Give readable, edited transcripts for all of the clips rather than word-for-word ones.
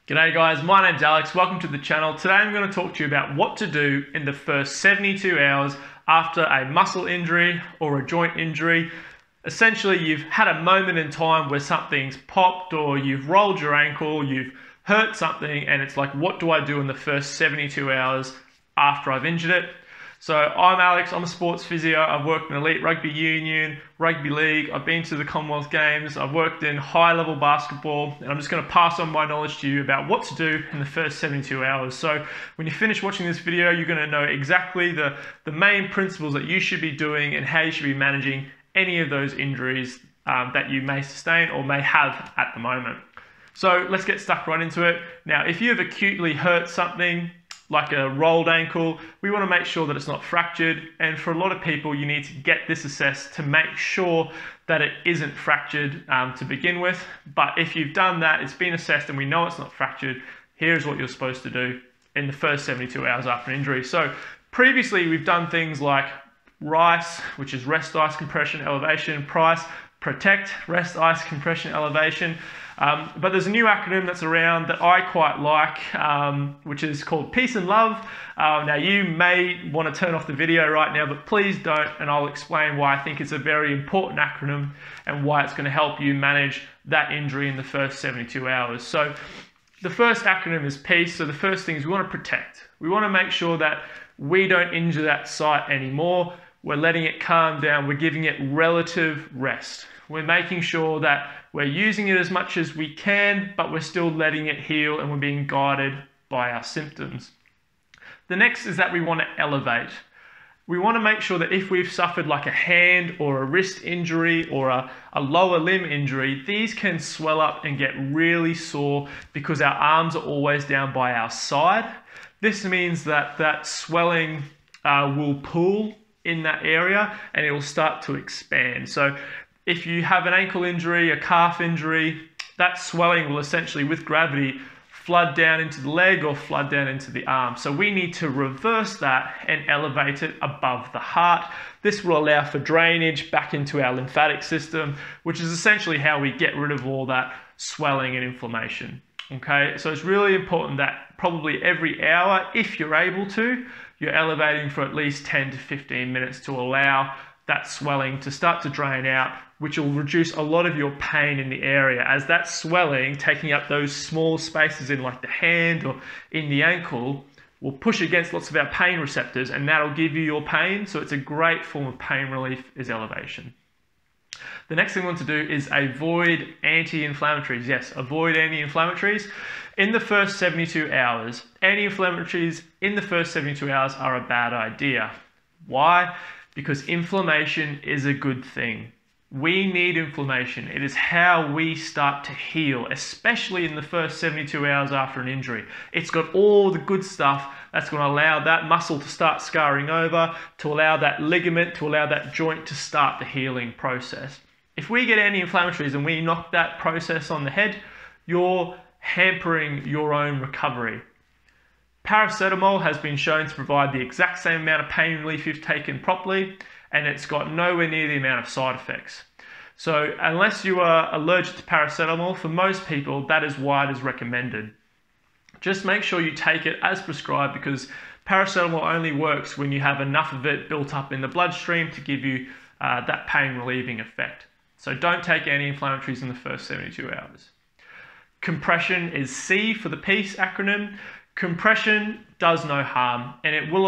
G'day guys, my name's Alex, welcome to the channel. Today I'm going to talk to you about what to do in the first 72 hours after a muscle injury or a joint injury. Essentially, you've had a moment in time where something's popped or you've rolled your ankle, you've hurt something, and it's like, what do I do in the first 72 hours after I've injured it? So I'm Alex, I'm a sports physio. I've worked in elite rugby union, rugby league, I've been to the Commonwealth Games, I've worked in high level basketball, and I'm just going to pass on my knowledge to you about what to do in the first 72 hours. So when you finish watching this video, you're going to know exactly the main principles that you should be doing and how you should be managing any of those injuries that you may sustain or may have at the moment. So let's get stuck right into it. Now, if you have acutely hurt something, like a rolled ankle, we want to make sure that it's not fractured, and for a lot of people you need to get this assessed to make sure that it isn't fractured to begin with. But if you've done that, it's been assessed and we know it's not fractured, here's what you're supposed to do in the first 72 hours after an injury. So previously we've done things like RICE, which is rest, ice, compression, elevation, PRICE, protect, rest, ice, compression, elevation. But there's a new acronym that's around that I quite like, which is called Peace and Love. Now you may want to turn off the video right now, but please don't, and I'll explain why I think it's a very important acronym and why it's going to help you manage that injury in the first 72 hours. So the first acronym is PEACE. So the first thing is we want to protect. We want to make sure that we don't injure that site anymore. We're letting it calm down. We're giving it relative rest. We're making sure that we're using it as much as we can, but we're still letting it heal and we're being guided by our symptoms. The next is that we want to elevate. We want to make sure that if we've suffered like a hand or a wrist injury or a lower limb injury, these can swell up and get really sore because our arms are always down by our side. This means that that swelling will pool in that area and it will start to expand. So if you have an ankle injury, a calf injury, that swelling will essentially, with gravity, flood down into the leg or flood down into the arm. So we need to reverse that and elevate it above the heart. This will allow for drainage back into our lymphatic system, which is essentially how we get rid of all that swelling and inflammation. Okay, so it's really important that probably every hour, if you're able to, you're elevating for at least 10 to 15 minutes to allow that swelling to start to drain out, which will reduce a lot of your pain in the area, as that swelling taking up those small spaces in like the hand or in the ankle will push against lots of our pain receptors, and that'll give you your pain. So it's a great form of pain relief is elevation. The next thing we want to do is avoid anti-inflammatories. Yes, avoid anti-inflammatories in the first 72 hours. Anti-inflammatories in the first 72 hours are a bad idea. Why? Because inflammation is a good thing. We need inflammation. It is how we start to heal, especially in the first 72 hours after an injury. It's got all the good stuff that's going to allow that muscle to start scarring over, to allow that ligament, to allow that joint to start the healing process. If we get anti-inflammatories and we knock that process on the head, you're hampering your own recovery. Paracetamol has been shown to provide the exact same amount of pain relief if taken properly, and it's got nowhere near the amount of side effects. So unless you are allergic to paracetamol, for most people, that is why it is recommended. Just make sure you take it as prescribed, because paracetamol only works when you have enough of it built up in the bloodstream to give you that pain relieving effect. So don't take anti-inflammatories in the first 72 hours. Compression is C for the PEACE acronym. Compression does no harm, and it will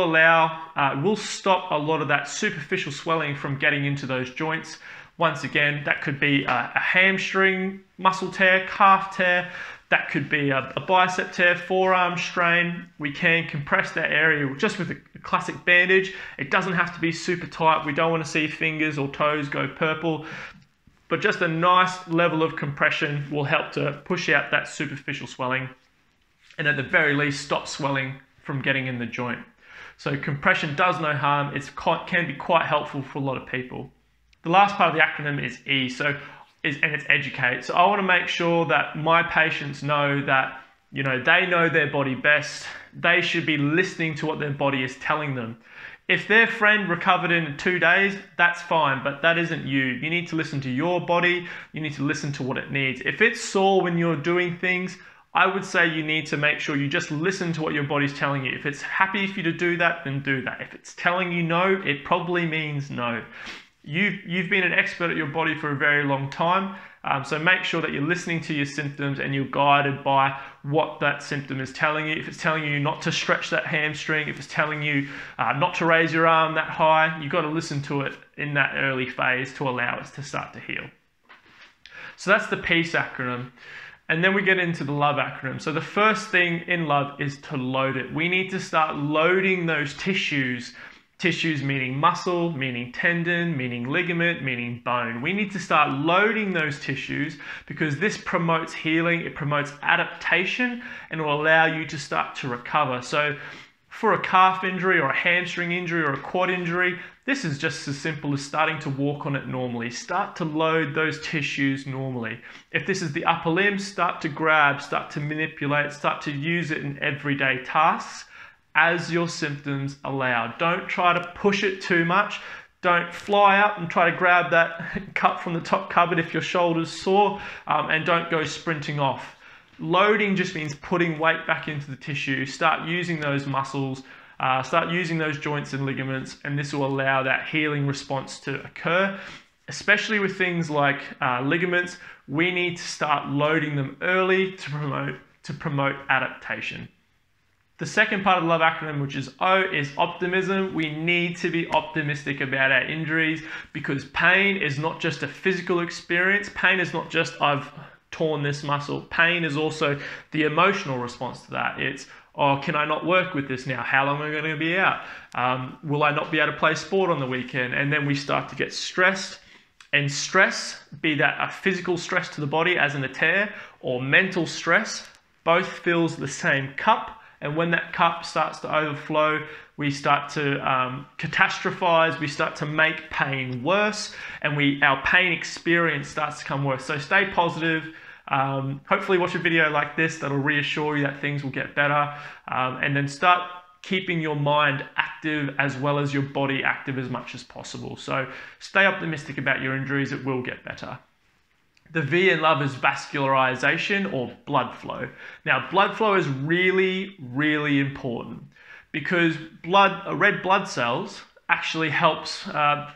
will stop a lot of that superficial swelling from getting into those joints. Once again, that could be a hamstring muscle tear, calf tear, that could be a bicep tear, forearm strain. We can compress that area just with a classic bandage. It doesn't have to be super tight. We don't want to see fingers or toes go purple, but just a nice level of compression will help to push out that superficial swelling, and at the very least stop swelling from getting in the joint. So compression does no harm. It can be quite helpful for a lot of people. The last part of the acronym is E, and it's educate. So I want to make sure that my patients know that, you know, they know their body best. They should be listening to what their body is telling them. If their friend recovered in 2 days, that's fine, but that isn't you. You need to listen to your body. You need to listen to what it needs. If it's sore when you're doing things, I would say you need to make sure you just listen to what your body's telling you. If it's happy for you to do that, then do that. If it's telling you no, it probably means no. You've been an expert at your body for a very long time, so make sure that you're listening to your symptoms and you're guided by what that symptom is telling you. If it's telling you not to stretch that hamstring, if it's telling you not to raise your arm that high, you've got to listen to it in that early phase to allow it to start to heal. So that's the PEACE acronym. And then we get into the LOVE acronym. So the first thing in LOVE is to load it. We need to start loading those tissues. Tissues meaning muscle, meaning tendon, meaning ligament, meaning bone. We need to start loading those tissues because this promotes healing, it promotes adaptation, and will allow you to start to recover. So for a calf injury or a hamstring injury or a quad injury, this is just as simple as starting to walk on it normally. Start to load those tissues normally. If this is the upper limb, start to grab, start to manipulate, start to use it in everyday tasks as your symptoms allow. Don't try to push it too much. Don't fly up and try to grab that cup from the top cupboard if your shoulder's sore, and don't go sprinting off. Loading just means putting weight back into the tissue. Start using those muscles, start using those joints and ligaments, and this will allow that healing response to occur. Especially with things like ligaments, we need to start loading them early to promote adaptation. The second part of the LOVE acronym, which is O, is optimism. We need to be optimistic about our injuries because pain is not just a physical experience. Pain is not just I've torn this muscle. Pain is also the emotional response to that. It's, oh, can I not work with this now? How long am I going to be out? Will I not be able to play sport on the weekend? And then we start to get stressed. And stress, be that a physical stress to the body as in a tear or mental stress, both fills the same cup. And when that cup starts to overflow, we start to catastrophize, we start to make pain worse, and our pain experience starts to come worse. So stay positive. Hopefully watch a video like this that'll reassure you that things will get better. And then start keeping your mind active as well as your body active as much as possible. So stay optimistic about your injuries, it will get better. The V in LOVE is vascularization or blood flow. Now, blood flow is really, really important because red blood cells actually helps,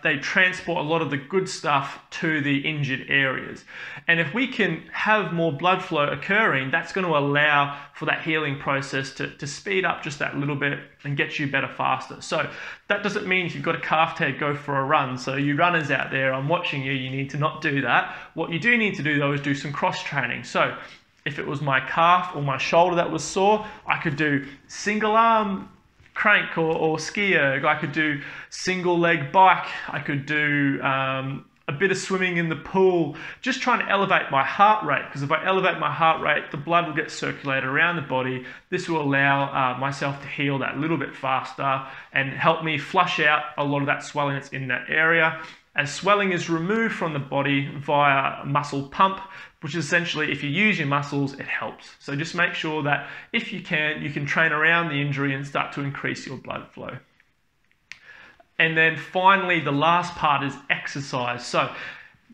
they transport a lot of the good stuff to the injured areas. And if we can have more blood flow occurring, that's going to allow for that healing process to speed up just that little bit and get you better faster. So that doesn't mean if you've got a calf tear, go for a run. So you runners out there, I'm watching you, you need to not do that. What you do need to do though is do some cross training. So if it was my calf or my shoulder that was sore, I could do single arm crank or ski erg. I could do single leg bike. I could do a bit of swimming in the pool, just trying to elevate my heart rate, because if I elevate my heart rate, the blood will get circulated around the body. This will allow myself to heal that little bit faster and help me flush out a lot of that swelling that's in that area. As swelling is removed from the body via a muscle pump, which is essentially if you use your muscles, it helps. So just make sure that if you can train around the injury and start to increase your blood flow. And then finally, the last part is exercise. So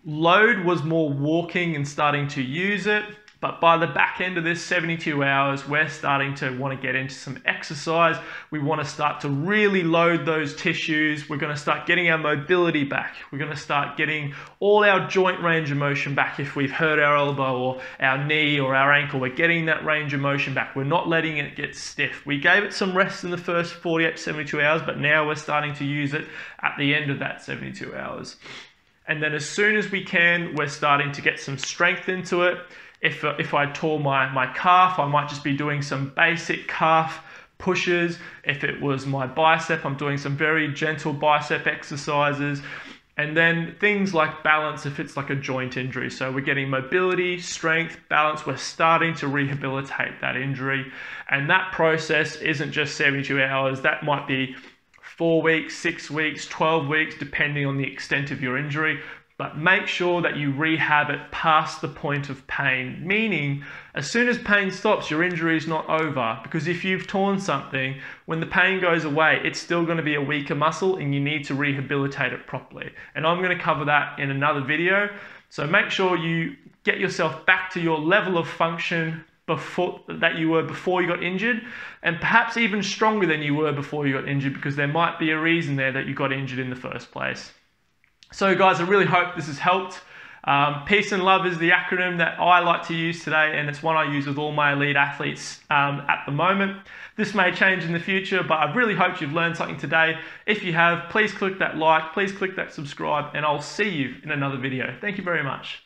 load was more walking and starting to use it. But by the back end of this 72 hours, we're starting to want to get into some exercise. We want to start to really load those tissues. We're going to start getting our mobility back. We're going to start getting all our joint range of motion back. If we've hurt our elbow or our knee or our ankle, we're getting that range of motion back. We're not letting it get stiff. We gave it some rest in the first 48 to 72 hours, but now we're starting to use it at the end of that 72 hours. And then as soon as we can, we're starting to get some strength into it. If I tore my calf, I might just be doing some basic calf pushes. If it was my bicep, I'm doing some very gentle bicep exercises. And then things like balance if it's like a joint injury. So we're getting mobility, strength, balance. We're starting to rehabilitate that injury. And that process isn't just 72 hours. That might be 4 weeks, 6 weeks, 12 weeks, depending on the extent of your injury. But make sure that you rehab it past the point of pain, meaning as soon as pain stops, your injury is not over. Because if you've torn something, when the pain goes away, it's still going to be a weaker muscle and you need to rehabilitate it properly. And I'm going to cover that in another video. So make sure you get yourself back to your level of function that you were before you got injured, and perhaps even stronger than you were before you got injured, because there might be a reason there that you got injured in the first place. So guys, I really hope this has helped. Peace and love is the acronym that I like to use today, and it's one I use with all my elite athletes at the moment. This may change in the future, but I really hope you've learned something today. If you have, please click that like, please click that subscribe, and I'll see you in another video. Thank you very much.